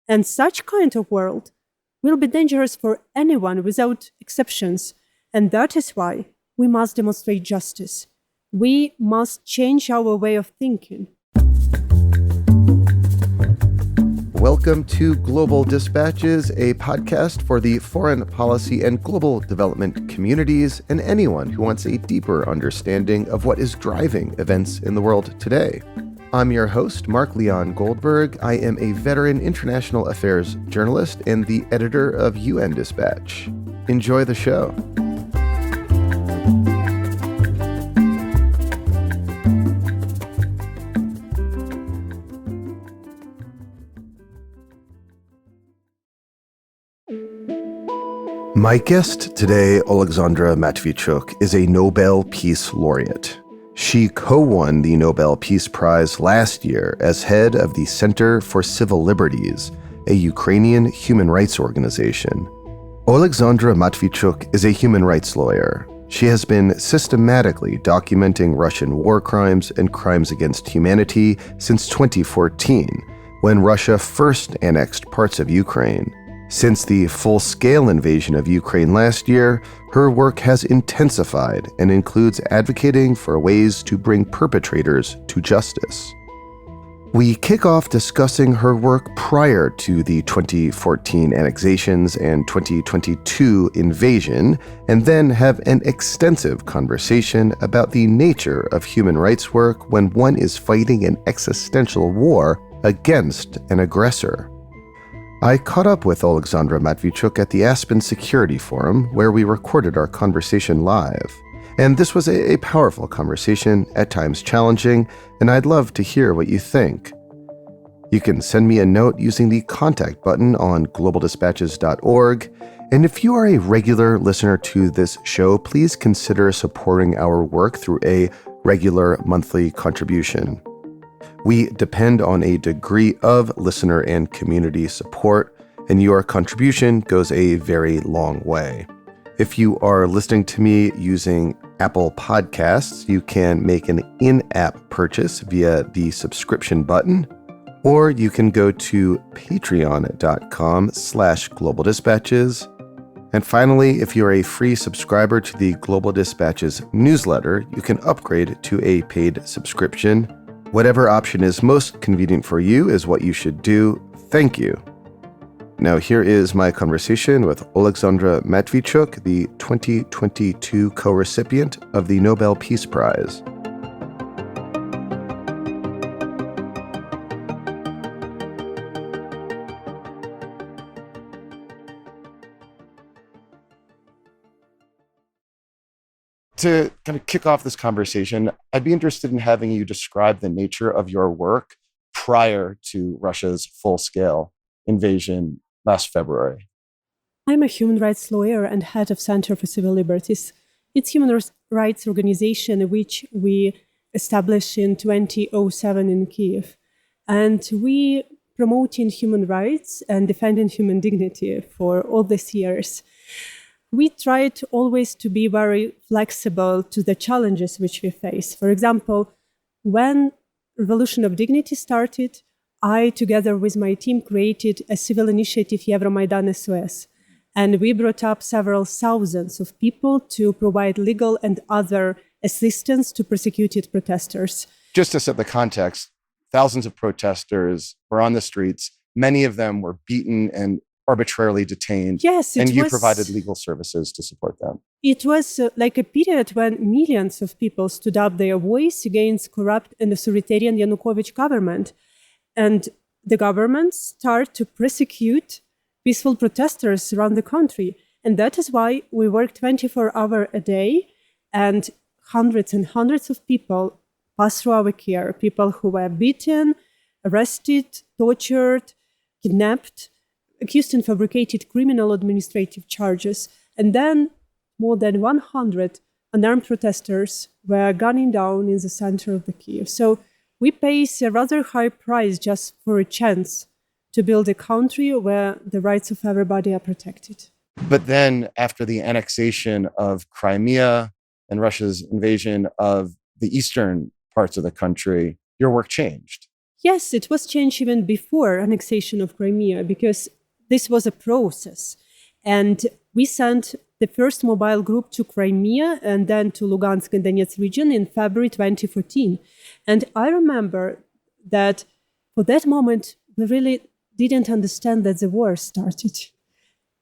And such kind of world will be dangerous for anyone without exceptions. And that is why we must demonstrate justice. We must change our way of thinking. Welcome to Global Dispatches, a podcast for the foreign policy and global development communities and anyone who wants a deeper understanding of what is driving events in the world today. I'm your host, Mark Leon Goldberg. I am a veteran international affairs journalist and the editor of UN Dispatch. Enjoy the show. My guest today, Oleksandra Matviichuk, is a Nobel Peace Laureate. She co-won the Nobel Peace Prize last year as head of the Center for Civil Liberties, a Ukrainian human rights organization. Oleksandra Matviichuk is a human rights lawyer. She has been systematically documenting Russian war crimes and crimes against humanity since 2014, when Russia first annexed parts of Ukraine. Since the full-scale invasion of Ukraine last year, her work has intensified and includes advocating for ways to bring perpetrators to justice. We kick off discussing her work prior to the 2014 annexations and 2022 invasion, and then have an extensive conversation about the nature of human rights work when one is fighting an existential war against an aggressor. I caught up with Oleksandra Matviichuk at the Aspen Security Forum, where we recorded our conversation live. And this was a powerful conversation, at times challenging, and I'd love to hear what you think. You can send me a note using the contact button on globaldispatches.org. And if you are a regular listener to this show, please consider supporting our work through a regular monthly contribution. We depend on a degree of listener and community support, and your contribution goes a very long way. If you are listening to me using Apple Podcasts, you can make an in-app purchase via the subscription button, or you can go to patreon.com/globaldispatches. And finally, if you're a free subscriber to the Global Dispatches newsletter, you can upgrade to a paid subscription. Whatever option is most convenient for you is what you should do. Thank you. Now here is my conversation with Oleksandra Matviichuk, the 2022 co-recipient of the Nobel Peace Prize. To kind of kick off this conversation, I'd be interested in having you describe the nature of your work prior to Russia's full-scale invasion last February. I'm a human rights lawyer and head of Center for Civil Liberties. It's a human rights organization which we established in 2007 in Kyiv. And we promoting human rights and defending human dignity for all these years. We tried always to be very flexible to the challenges which we face. For example, when Revolution of Dignity started, I, together with my team, created a civil initiative, Euromaidan SOS. And we brought up several thousands of people to provide legal and other assistance to persecuted protesters. Just to set the context, thousands of protesters were on the streets. Many of them were beaten and arbitrarily detained. Yes, and you provided legal services to support them. It was like a period when millions of people stood up their voice against corrupt and authoritarian Yanukovych government. And the government started to persecute peaceful protesters around the country. And that is why we work 24 hours a day, and hundreds and hundreds of people passed through our care. People who were beaten, arrested, tortured, kidnapped, accused in fabricated criminal administrative charges. And then more than 100 unarmed protesters were gunning down in the center of the Kyiv. So we pay a rather high price just for a chance to build a country where the rights of everybody are protected. But then after the annexation of Crimea and Russia's invasion of the eastern parts of the country, your work changed. Yes, it was changed even before annexation of Crimea, because this was a process. And we sent the first mobile group to Crimea and then to Lugansk and Donetsk region in February 2014. And I remember that for that moment, we really didn't understand that the war started.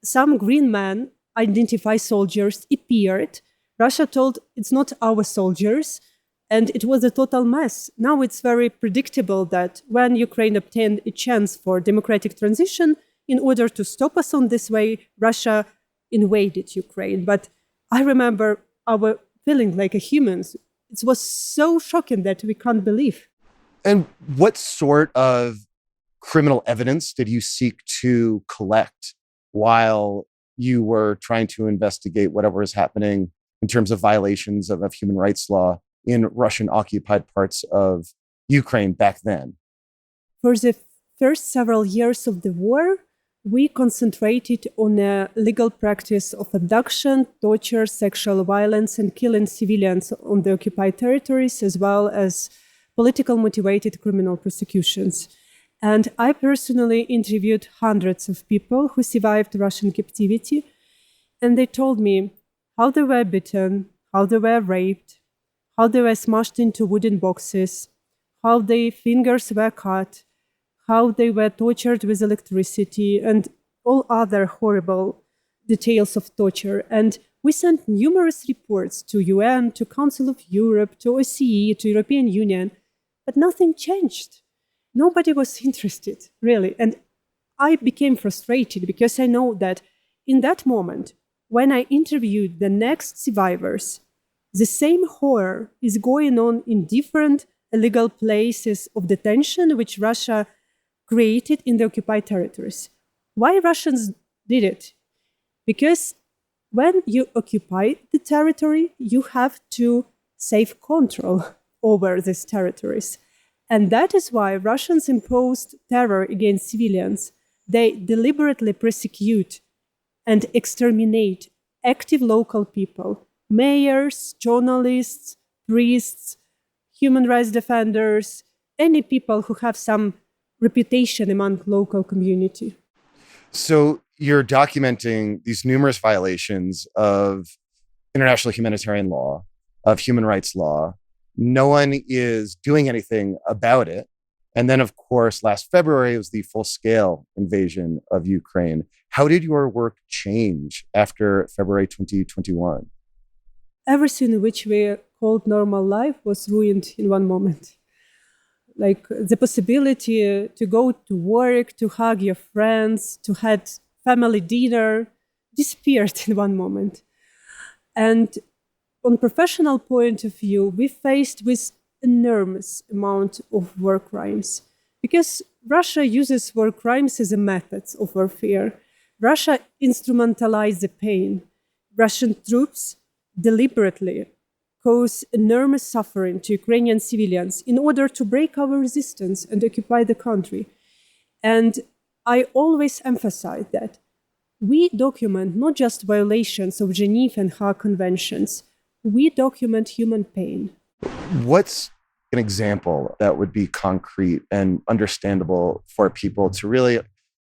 Some green men, identified soldiers, appeared. Russia told it's not our soldiers, and it was a total mess. Now it's very predictable that when Ukraine obtained a chance for democratic transition, in order to stop us on this way, Russia invaded Ukraine. But I remember our feeling like a humans. It was so shocking that we can't believe. And what sort of criminal evidence did you seek to collect while you were trying to investigate whatever was happening in terms of violations of human rights law in Russian-occupied parts of Ukraine back then? For the first several years of the war, we concentrated on a legal practice of abduction, torture, sexual violence, and killing civilians on the occupied territories, as well as political motivated criminal prosecutions. And I personally interviewed hundreds of people who survived Russian captivity, and they told me how they were beaten, how they were raped, how they were smashed into wooden boxes, how their fingers were cut, how they were tortured with electricity, and all other horrible details of torture. And we sent numerous reports to UN, to Council of Europe, to OSCE, to European Union, but nothing changed. Nobody was interested, really. And I became frustrated because I know that in that moment, when I interviewed the next survivors, the same horror is going on in different illegal places of detention which Russia created in the occupied territories. Why Russians did it? Because when you occupy the territory, you have to save control over these territories. And that is why Russians imposed terror against civilians. They deliberately persecute and exterminate active local people, mayors, journalists, priests, human rights defenders, any people who have some reputation among local community. So you're documenting these numerous violations of international humanitarian law, of human rights law. No one is doing anything about it. And then, of course, last February was the full-scale invasion of Ukraine. How did your work change after February 2021? Everything which we called normal life was ruined in one moment. Like the possibility to go to work, to hug your friends, to have family dinner disappeared in one moment. And on professional point of view, we faced with enormous amount of war crimes because Russia uses war crimes as a method of warfare. Russia instrumentalized the pain. Russian troops deliberately cause enormous suffering to Ukrainian civilians in order to break our resistance and occupy the country. And I always emphasize that we document not just violations of Geneva and Hague Conventions, we document human pain. What's an example that would be concrete and understandable for people to really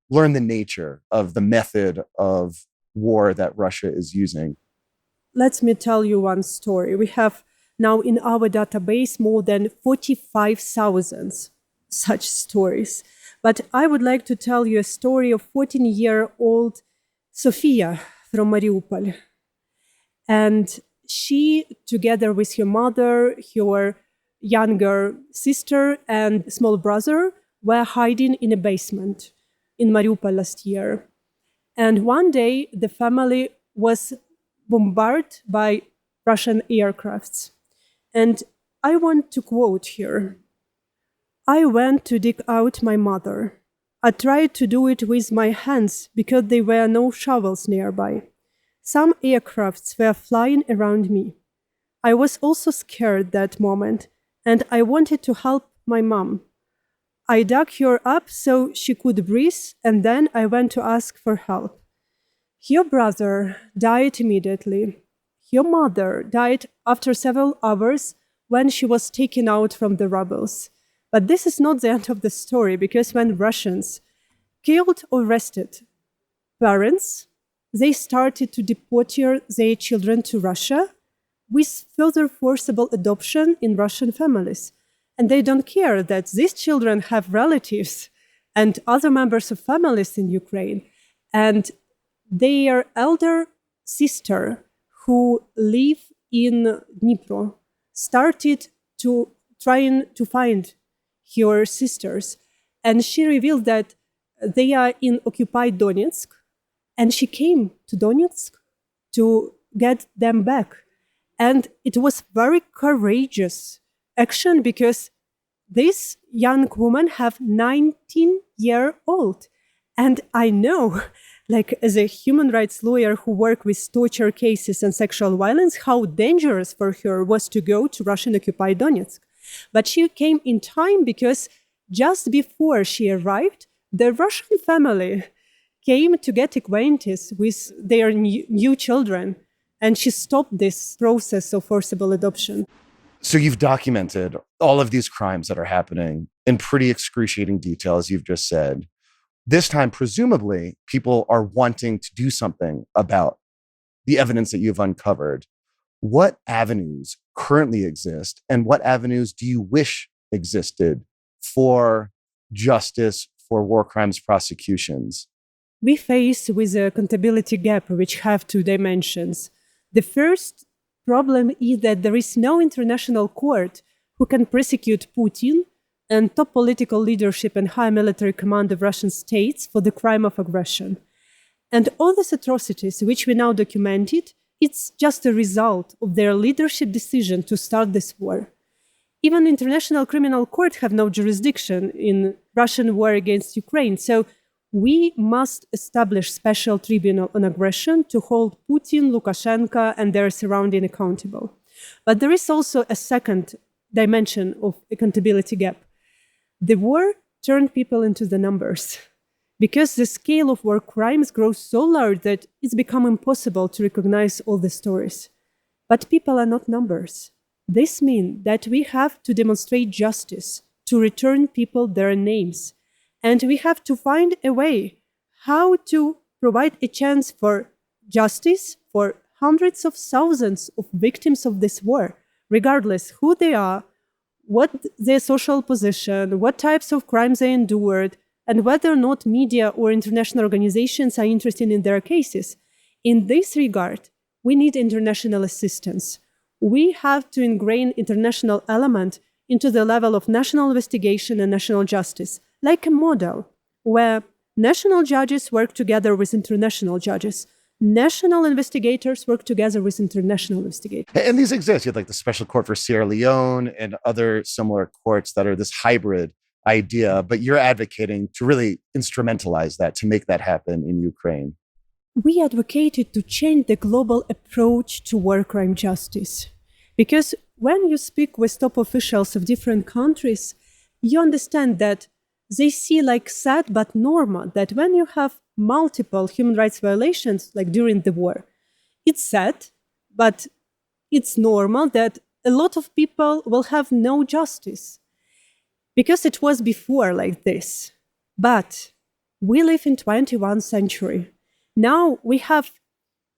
learn the nature of the method of war that Russia is using? Let me tell you one story. We have now in our database more than 45,000 such stories. But I would like to tell you a story of 14-year-old Sofia from Mariupol. And she, together with her mother, her younger sister, and small brother, were hiding in a basement in Mariupol last year. And one day, the family was bombarded by Russian aircrafts. And I want to quote here. I went to dig out my mother. I tried to do it with my hands because there were no shovels nearby. Some aircrafts were flying around me. I was also scared that moment, and I wanted to help my mom. I dug her up so she could breathe, and then I went to ask for help. Her brother died immediately. Her mother died after several hours when she was taken out from the rubbles. But this is not the end of the story, because when Russians killed or arrested parents, they started to deport their children to Russia with further forcible adoption in Russian families. And they don't care that these children have relatives and other members of families in Ukraine. And their elder sister, who live in Dnipro, started to trying to find her sisters. And she revealed that they are in occupied Donetsk. And she came to Donetsk to get them back. And it was very courageous action, because this young woman have 19-year-old. And I know, like as a human rights lawyer who worked with torture cases and sexual violence, how dangerous for her was to go to Russian occupied Donetsk. But she came in time, because just before she arrived, the Russian family came to get acquainted with their new children. And she stopped this process of forcible adoption. So you've documented all of these crimes that are happening in pretty excruciating detail, as you've just said. This time, presumably, people are wanting to do something about the evidence that you've uncovered. What avenues currently exist, and what avenues do you wish existed for justice, for war crimes prosecutions? We face with a accountability gap, which have two dimensions. The first problem is that there is no international court who can prosecute Putin and top political leadership and high military command of Russian states for the crime of aggression. And all these atrocities, which we now documented, it's just a result of their leadership decision to start this war. Even International Criminal Court have no jurisdiction in Russian war against Ukraine. So we must establish special tribunal on aggression to hold Putin, Lukashenko, and their surrounding accountable. But there is also a second dimension of accountability gap. The war turned people into the numbers, because the scale of war crimes grows so large that it's become impossible to recognize all the stories. But people are not numbers. This means that we have to demonstrate justice, to return people their names. And we have to find a way how to provide a chance for justice for hundreds of thousands of victims of this war, regardless who they are, what their social position, what types of crimes they endured, and whether or not media or international organizations are interested in their cases. In this regard, we need international assistance. We have to ingrain international element into the level of national investigation and national justice, like a model where national judges work together with international judges. National investigators work together with international investigators. And these exist. You have like the Special Court for Sierra Leone and other similar courts that are this hybrid idea, but you're advocating to really instrumentalize that, to make that happen in Ukraine. We advocated to change the global approach to war crime justice. Because when you speak with top officials of different countries, you understand that they see like sad but normal that when you have multiple human rights violations, like during the war, it's sad, but it's normal that a lot of people will have no justice. Because it was before like this. But we live in 21st century. Now we have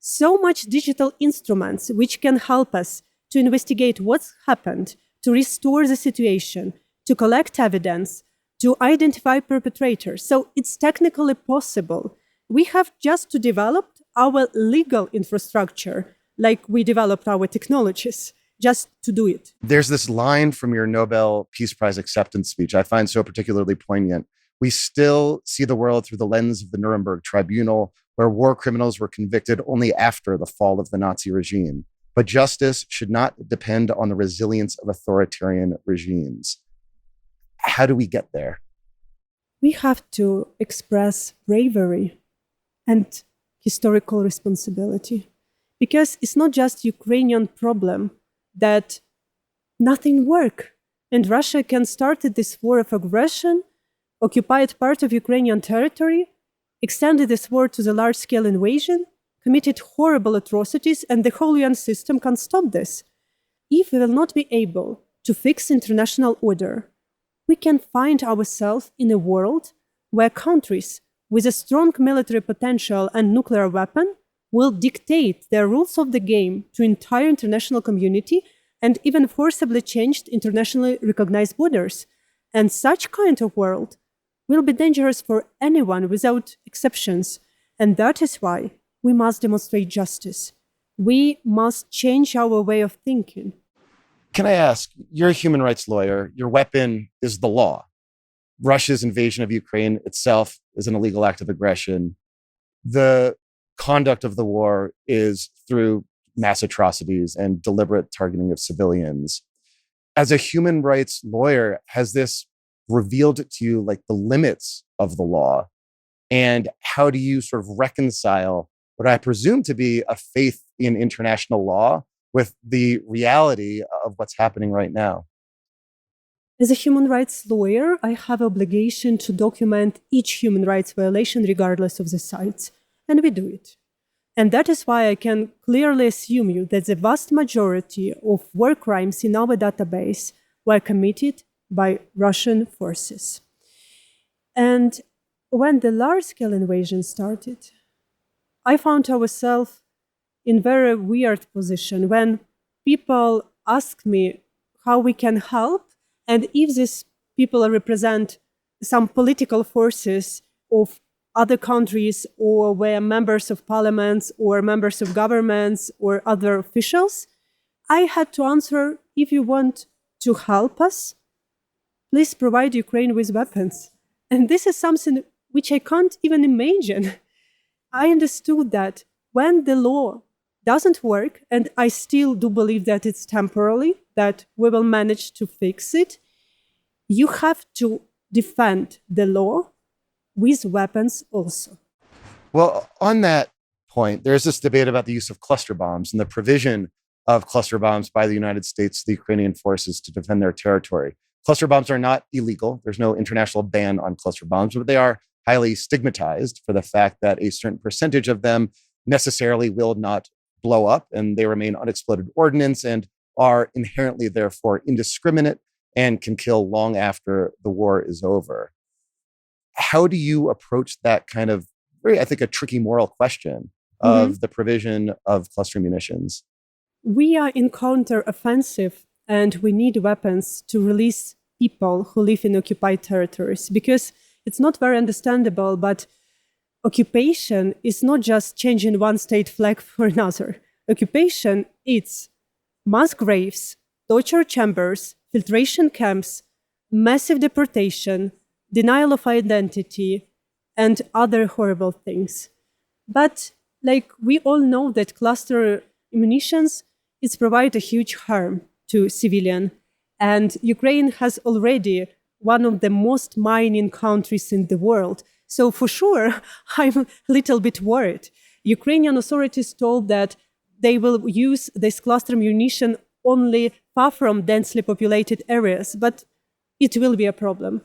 so much digital instruments which can help us to investigate what's happened, to restore the situation, to collect evidence, to identify perpetrators. So it's technically possible. We have just to develop our legal infrastructure like we developed our technologies, just to do it. There's this line from your Nobel Peace Prize acceptance speech I find so particularly poignant. We still see the world through the lens of the Nuremberg Tribunal, where war criminals were convicted only after the fall of the Nazi regime. But justice should not depend on the resilience of authoritarian regimes. How do we get there? We have to express bravery and historical responsibility. Because it's not just Ukrainian problem that nothing worked. And Russia can start this war of aggression, occupied part of Ukrainian territory, extended this war to the large-scale invasion, committed horrible atrocities, and the whole UN system can stop this. If we will not be able to fix international order, we can find ourselves in a world where countries with a strong military potential and nuclear weapon will dictate their rules of the game to entire international community and even forcibly change internationally recognized borders. And such kind of world will be dangerous for anyone without exceptions. And that is why we must demonstrate justice. We must change our way of thinking. Can I ask, you're a human rights lawyer. Your weapon is the law. Russia's invasion of Ukraine itself is an illegal act of aggression. The conduct of the war is through mass atrocities and deliberate targeting of civilians. As a human rights lawyer, has this revealed to you like the limits of the law? And how do you sort of reconcile what I presume to be a faith in international law with the reality of what's happening right now? As a human rights lawyer, I have obligation to document each human rights violation regardless of the sites, and we do it. And that is why I can clearly assume you that the vast majority of war crimes in our database were committed by Russian forces. And when the large-scale invasion started, I found ourselves in very weird position when people ask me how we can help and if these people represent some political forces of other countries or were members of parliaments or members of governments or other officials, I had to answer, if you want to help us, please provide Ukraine with weapons. And this is something which I can't even imagine. I understood that when the law doesn't work, and I still do believe that it's temporary, that we will manage to fix it, you have to defend the law with weapons also. Well, on that point, there's this debate about the use of cluster bombs and the provision of cluster bombs by the United States to the Ukrainian forces to defend their territory. Cluster bombs are not illegal. There's no international ban on cluster bombs, but they are highly stigmatized for the fact that a certain percentage of them necessarily will not blow up, and they remain unexploded ordnance and are inherently, therefore, indiscriminate and can kill long after the war is over. How do you approach that kind of very, I think, a tricky moral question of the provision of cluster munitions? We are in counter-offensive, and we need weapons to release people who live in occupied territories, because it's not very understandable, but occupation is not just changing one state flag for another. Occupation, it's mass graves, torture chambers, filtration camps, massive deportation, denial of identity, and other horrible things. But we all know that cluster munitions provide a huge harm to civilians. And Ukraine has already one of the most mining countries in the world. So for sure, I'm a little bit worried. Ukrainian authorities told that they will use this cluster munition only far from densely populated areas, but it will be a problem.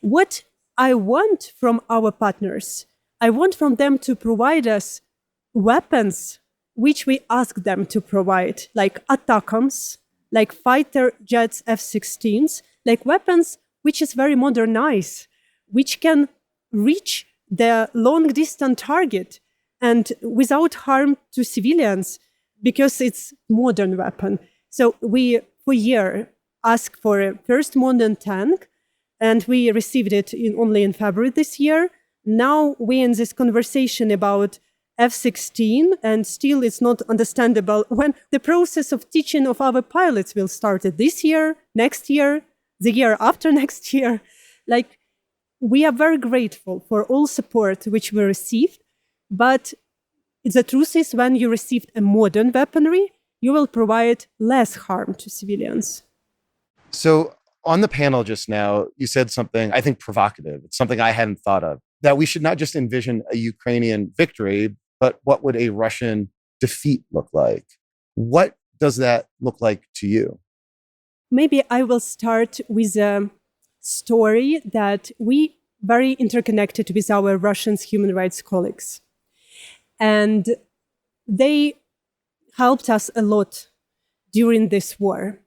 What I want from our partners, I want from them to provide us weapons which we ask them to provide, like ATACMS, like fighter jets F-16s, like weapons which is very modernized, which can reach the long-distance target and without harm to civilians, because it's modern weapon. So we, for a year, asked for a first modern tank, and we received it only in February this year. Now we're in this conversation about F-16, and still it's not understandable when the process of teaching of our pilots will start this year, next year, the year after next year. We are very grateful for all support which we received, but the truth is when you received a modern weaponry, you will provide less harm to civilians. So on the panel just now, you said something, I think, provocative. It's something I hadn't thought of, that we should not just envision a Ukrainian victory, but what would a Russian defeat look like? What does that look like to you? Maybe I will start with a story that we very interconnected with our Russian human rights colleagues. And they helped us a lot during this war.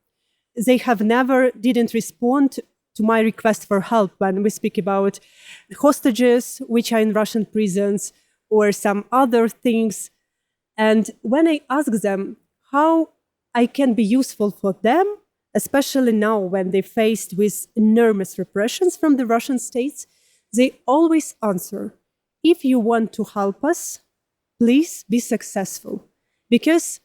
They have never didn't respond to my request for help when we speak about hostages which are in Russian prisons or some other things. And when I ask them how I can be useful for them, especially now when they're faced with enormous repressions from the Russian states, they always answer, if you want to help us, please be successful. Because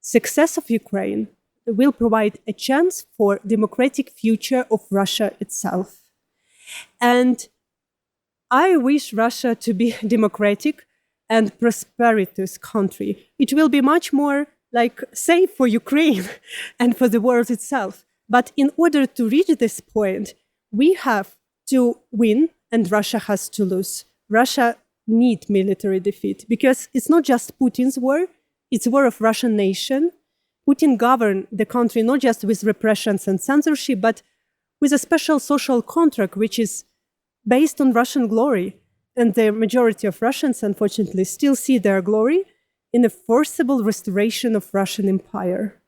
success of Ukraine will provide a chance for democratic future of Russia itself. And I wish Russia to be democratic and prosperous country. It will be much more safe for Ukraine and for the world itself. But in order to reach this point, we have to win and Russia has to lose. Russia needs military defeat because it's not just Putin's war, it's a war of Russian nation. Putin governed the country not just with repressions and censorship, but with a special social contract, which is based on Russian glory. And the majority of Russians, unfortunately, still see their glory in a forcible restoration of Russian empire.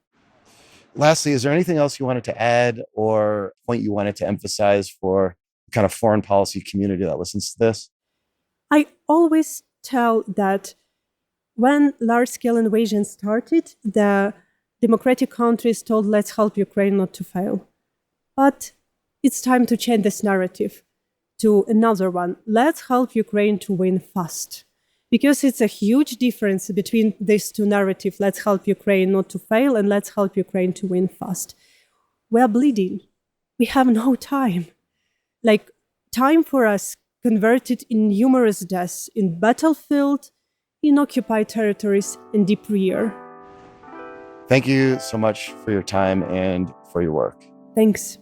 Lastly, is there anything else you wanted to add or point you wanted to emphasize for the kind of foreign policy community that listens to this? I always tell that when large-scale invasion started, the democratic countries told, let's help Ukraine not to fail. But it's time to change this narrative to another one. Let's help Ukraine to win fast. Because it's a huge difference between these two narratives. Let's help Ukraine not to fail and let's help Ukraine to win fast. We are bleeding. We have no time. Time for us converted in numerous deaths in battlefield, in occupied territories, and deep rear. Thank you so much for your time and for your work. Thanks.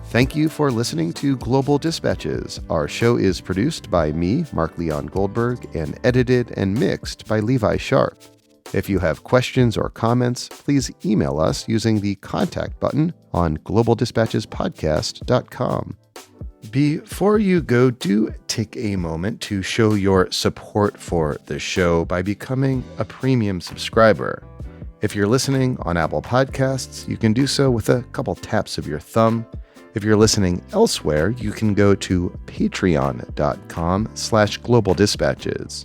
Thank you for listening to Global Dispatches. Our show is produced by me, Mark Leon Goldberg, and edited and mixed by Levi Sharp. If you have questions or comments, please email us using the contact button on globaldispatchespodcast.com. Before you go, do take a moment to show your support for the show by becoming a premium subscriber. If you're listening on Apple Podcasts, you can do so with a couple taps of your thumb. If you're listening elsewhere, you can go to patreon.com/globaldispatches.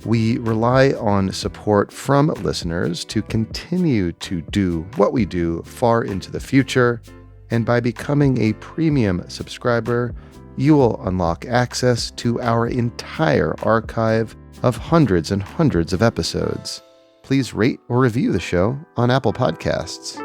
We rely on support from listeners to continue to do what we do far into the future. And by becoming a premium subscriber, you will unlock access to our entire archive of hundreds and hundreds of episodes. Please rate or review the show on Apple Podcasts.